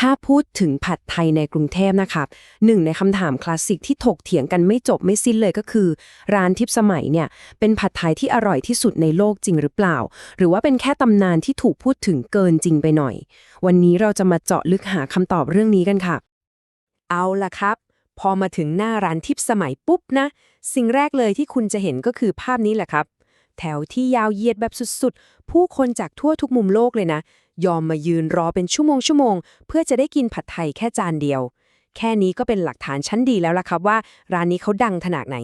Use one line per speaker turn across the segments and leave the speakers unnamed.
ถ้าพูดถึงผัดไทยในกรุงเทพนะครับหนึ่งในคำถามคลาสสิกที่ถกเถียงกันไม่จบไม่สิ้นเลยก็คือร้านทิพย์สมัยเนี่ยเป็นผัดไทยที่อร่อยที่สุดในโลกจริงหรือเปล่าหรือว่าเป็นแค่ตำนานที่ถูกพูดถึงเกินจริงไปหน่อยวันนี้เราจะมาเจาะลึกหาคำตอบเรื่องนี้กันค่ะเอาล่ะครับพอมาถึงหน้าร้านทิพย์สมัยปุ๊บนะสิ่งแรกเลยที่คุณจะเห็นก็คือภาพนี้แหละครับแถวที่ยาวเหยียดแบบสุดๆผู้คนจากทั่วทุกมุมโลกเลยนะยอมมายืนรอเป็นชั่วโมงเพื่อจะได้กินผัดไทยแค่จานเดียวแค่นี้ก็เป็นหลักฐานชั้นดีแล้วล่ะครับว่าร้านนี้เขาดังขนาดไหน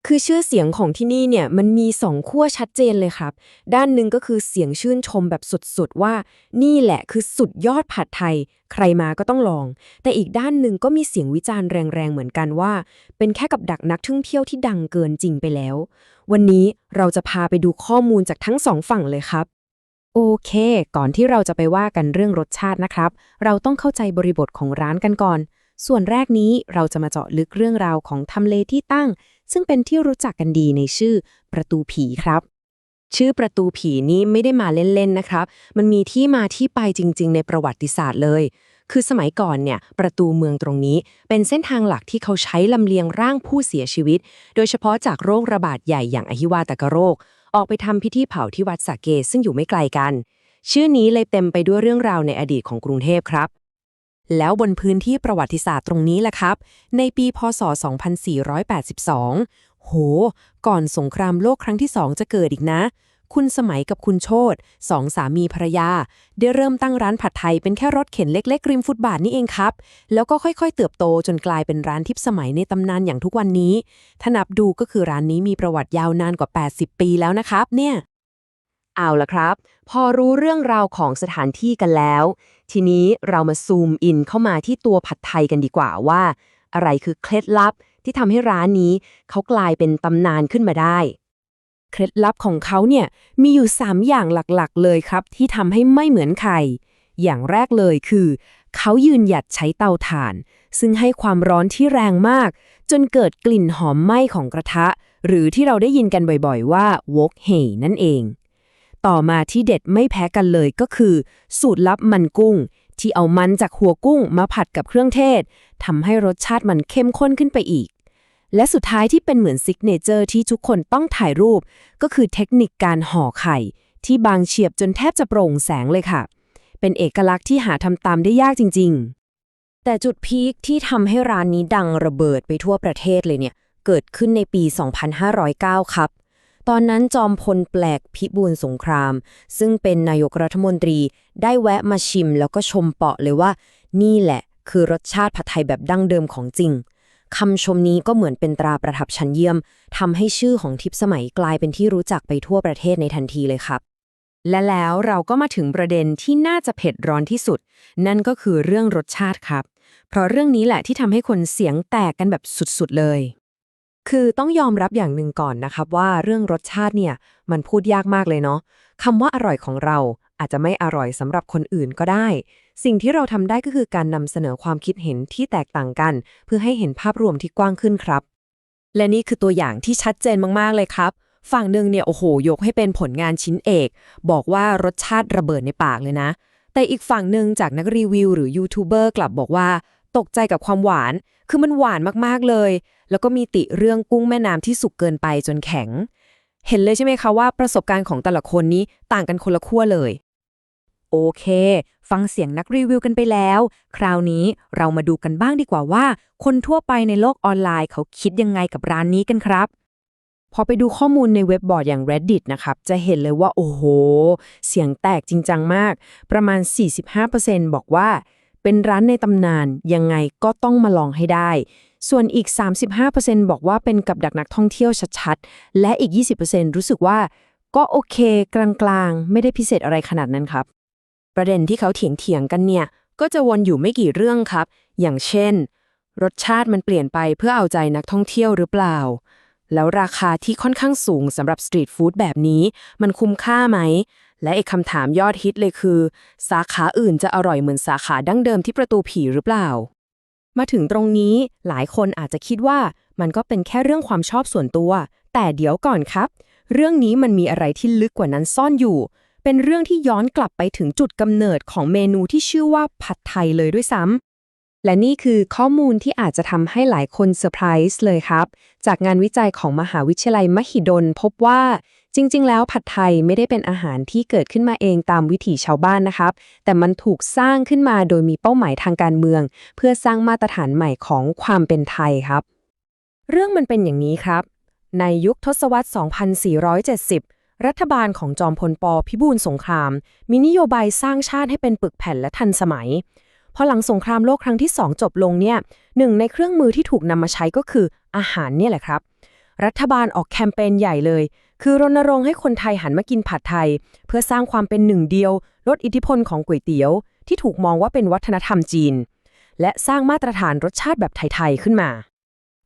คือชื่อเสียงของที่นี่เนี่ยมันมีสองขั้วชัดเจนเลยครับด้านหนึ่งก็คือเสียงชื่นชมแบบสุดๆว่านี่แหละคือสุดยอดผัดไทยใครมาก็ต้องลองแต่อีกด้านหนึ่งก็มีเสียงวิจารณ์แรงๆเหมือนกันว่าเป็นแค่กับดักนักท่องเที่ยวที่ดังเกินจริงไปแล้ววันนี้เราจะพาไปดูข้อมูลจากทั้งสองฝั่งเลยครับโอเคก่อนที่เราจะไปว่ากันเรื่องรสชาตินะครับเราต้องเข้าใจบริบทของร้านกันก่อนส่วนแรกนี้เราจะมาเจาะลึกเรื่องราวของทำเลที่ตั้งซึ่งเป็นที่รู้จักกันดีในชื่อประตูผีครับชื่อประตูผีนี้ไม่ได้มาเล่นๆนะครับมันมีที่มาที่ไปจริงๆในประวัติศาสตร์เลยคือสมัยก่อนเนี่ยประตูเมืองตรงนี้เป็นเส้นทางหลักที่เขาใช้ลำเลียงร่างผู้เสียชีวิตโดยเฉพาะจากโรคระบาดใหญ่อย่างอหิวาตกโรคออกไปทำพิธีเผาที่วัดสระเกซึ่งอยู่ไม่ไกลกันชื่อนี้เลยเต็มไปด้วยเรื่องราวในอดีตของกรุงเทพครับแล้วบนพื้นที่ประวัติศาสตร์ตรงนี้แหละครับในปีพ.ศ. 2482โหก่อนสงครามโลกครั้งที่2จะเกิดอีกนะคุณสมัยกับคุณโชติสองสามีภรรยาได้เริ่มตั้งร้านผัดไทยเป็นแค่รถเข็นเล็กๆริมฟุตบาทนี่เองครับแล้วก็ค่อยๆเติบโตจนกลายเป็นร้านทิพย์สมัยในตำนานอย่างทุกวันนี้ถ้านับดูก็คือร้านนี้มีประวัติยาวนานกว่า80ปีแล้วนะครับเนี่ยเอาล่ะครับพอรู้เรื่องราวของสถานที่กันแล้วทีนี้เรามาซูมอินเข้ามาที่ตัวผัดไทยกันดีกว่าว่าอะไรคือเคล็ดลับที่ทำให้ร้านนี้เขากลายเป็นตำนานขึ้นมาได้เคล็ดลับของเขาเนี่ยมีอยู่3อย่างหลักๆเลยครับที่ทำให้ไม่เหมือนใครอย่างแรกเลยคือเขายืนหยัดใช้เตาถ่านซึ่งให้ความร้อนที่แรงมากจนเกิดกลิ่นหอมไหม้ของกระทะหรือที่เราได้ยินกันบ่อยๆว่าวกเฮ่นั่นเองต่อมาที่เด็ดไม่แพ้กันเลยก็คือสูตรลับมันกุ้งที่เอามันจากหัวกุ้งมาผัดกับเครื่องเทศทำให้รสชาติมันเข้มข้นขึ้นไปอีกและสุดท้ายที่เป็นเหมือนซิกเนเจอร์ที่ทุกคนต้องถ่ายรูปก็คือเทคนิคการห่อไข่ที่บางเฉียบจนแทบจะโปร่งแสงเลยค่ะเป็นเอกลักษณ์ที่หาทำตามได้ยากจริงๆแต่จุดพีคที่ทำให้ร้านนี้ดังระเบิดไปทั่วประเทศเลยเนี่ยเกิดขึ้นในปี 2509 ครับตอนนั้นจอมพลแปลกพิบูลสงครามซึ่งเป็นนายกรัฐมนตรีได้แวะมาชิมแล้วก็ชมเปาะเลยว่านี่แหละคือรสชาติผัดไทยแบบดั้งเดิมของจริงคำชมนี้ก็เหมือนเป็นตราประทับชั้นเยี่ยมทำให้ชื่อของทิพย์สมัยกลายเป็นที่รู้จักไปทั่วประเทศในทันทีเลยครับและแล้วเราก็มาถึงประเด็นที่น่าจะเผ็ดร้อนที่สุดนั่นก็คือเรื่องรสชาติครับเพราะเรื่องนี้แหละที่ทำให้คนเสียงแตกกันแบบสุดๆเลยคือต้องยอมรับอย่างหนึ่งก่อนนะครับว่าเรื่องรสชาติเนี่ยมันพูดยากมากเลยเนาะคำว่าอร่อยของเราอาจจะไม่อร่อยสำหรับคนอื่นก็ได้สิ่งที่เราทำได้ก็คือการนำเสนอความคิดเห็นที่แตกต่างกันเพื่อให้เห็นภาพรวมที่กว้างขึ้นครับและนี่คือตัวอย่างที่ชัดเจนมากๆเลยครับฝั่งหนึ่งเนี่ยโอ้โหยกให้เป็นผลงานชิ้นเอกบอกว่ารสชาติระเบิดในปากเลยนะแต่อีกฝั่งหนึ่งจากนักรีวิวหรือยูทูบเบอร์กลับบอกว่าตกใจกับความหวานคือมันหวานมากๆเลยแล้วก็มีติเรื่องกุ้งแม่น้ำที่สุกเกินไปจนแข็งเห็นเลยใช่ไหมคะว่าประสบการณ์ของแต่ละคนนี้ต่างกันคนละขั้วเลยโอเคฟังเสียงนักรีวิวกันไปแล้วคราวนี้เรามาดูกันบ้างดีกว่าว่าคนทั่วไปในโลกออนไลน์เขาคิดยังไงกับร้านนี้กันครับพอไปดูข้อมูลในเว็บบอร์ดอย่าง Reddit นะครับจะเห็นเลยว่าโอ้โหเสียงแตกจริงจังมากประมาณ 45% บอกว่าเป็นร้านในตำนานยังไงก็ต้องมาลองให้ได้ส่วนอีก 35% บอกว่าเป็นกับดักนักท่องเที่ยวชัดๆและอีก 20% รู้สึกว่าก็โอเคกลางๆไม่ได้พิเศษอะไรขนาดนั้นครับประเด็นที่เขาเถียงกันเนี่ยก็จะวนอยู่ไม่กี่เรื่องครับอย่างเช่นรสชาติมันเปลี่ยนไปเพื่อเอาใจนักท่องเที่ยวหรือเปล่าแล้วราคาที่ค่อนข้างสูงสำหรับสตรีทฟู้ดแบบนี้มันคุ้มค่าไหมและอีกคำถามยอดฮิตเลยคือสาขาอื่นจะอร่อยเหมือนสาขาดั้งเดิมที่ประตูผีหรือเปล่ามาถึงตรงนี้หลายคนอาจจะคิดว่ามันก็เป็นแค่เรื่องความชอบส่วนตัวแต่เดี๋ยวก่อนครับเรื่องนี้มันมีอะไรที่ลึกกว่านั้นซ่อนอยู่ เป็นเรื่องที่ย้อนกลับไปถึงจุดกำเนิดของเมนูที่ชื่อว่าผัดไทยเลยด้วยซ้ำและนี่คือข้อมูลที่อาจจะทำให้หลายคนเซอร์ไพรส์เลยครับจากงานวิจัยของมหาวิทยาลัยมหิดลพบว่าจริงๆแล้วผัดไทยไม่ได้เป็นอาหารที่เกิดขึ้นมาเองตามวิถีชาวบ้านนะครับแต่มันถูกสร้างขึ้นมาโดยมีเป้าหมายทางการเมือง เพื่อสร้างมาตรฐานใหม่ของความเป็นไทยครับเรื่องมันเป็นอย่างนี้ครับในยุคทศวรรษ 2470 รัฐบาลของจอมพลป.พิบูลสงครามมีนโยบายสร้างชาติให้เป็นปึกแผ่นและทันสมัยพอหลังสงครามโลกครั้งที่ 2จบลงเนี่ยหนึ่งในเครื่องมือที่ถูกนำมาใช้ก็คืออาหารเนี่ยแหละครับรัฐบาลออกแคมเปญใหญ่เลยคือรณรงค์ให้คนไทยหันมากินผัดไทยเพื่อสร้างความเป็นหนึ่งเดียวลดอิทธิพลของก๋วยเตี๋ยวที่ถูกมองว่าเป็นวัฒนธรรมจีนและสร้างมาตรฐานรสชาติแบบไทยๆขึ้นมา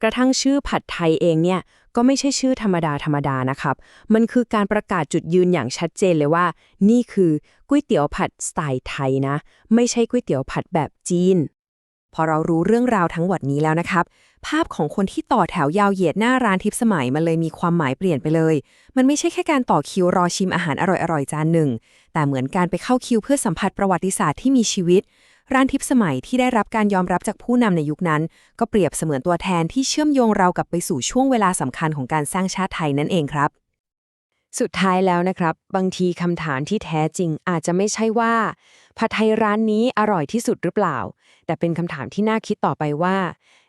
กระทั่งชื่อผัดไทยเองเนี่ยก็ไม่ใช่ชื่อธรรมดานะครับมันคือการประกาศจุดยืนอย่างชัดเจนเลยว่านี่คือก๋วยเตี๋ยวผัดสไตล์ไทยนะไม่ใช่ก๋วยเตี๋ยวผัดแบบจีนพอเรารู้เรื่องราวทั้งหมดนี้แล้วนะครับภาพของคนที่ต่อแถวยาวเหยียดหน้าร้านทิพย์สมัยมันเลยมีความหมายเปลี่ยนไปเลยมันไม่ใช่แค่การต่อคิวรอชิมอาหารอร่อยๆจานหนึ่งแต่เหมือนการไปเข้าคิวเพื่อสัมผัสประวัติศาสตร์ที่มีชีวิตร้านทิพย์สมัยที่ได้รับการยอมรับจากผู้นำในยุคนั้นก็เปรียบเสมือนตัวแทนที่เชื่อมโยงเรากลับไปสู่ช่วงเวลาสำคัญของการสร้างชาติไทยนั่นเองครับสุดท้ายแล้วนะครับบางทีคำถามที่แท้จริงอาจจะไม่ใช่ว่าผัดไทยร้านนี้อร่อยที่สุดหรือเปล่าแต่เป็นคำถามที่น่าคิดต่อไปว่า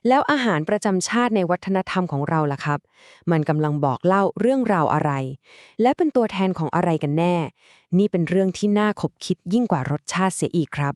แล้วอาหารประจำชาติในวัฒนธรรมของเราล่ะครับมันกำลังบอกเล่าเรื่องราวอะไรและเป็นตัวแทนของอะไรกันแน่นี่เป็นเรื่องที่น่าขบคิดยิ่งกว่ารสชาติเสียอีกครับ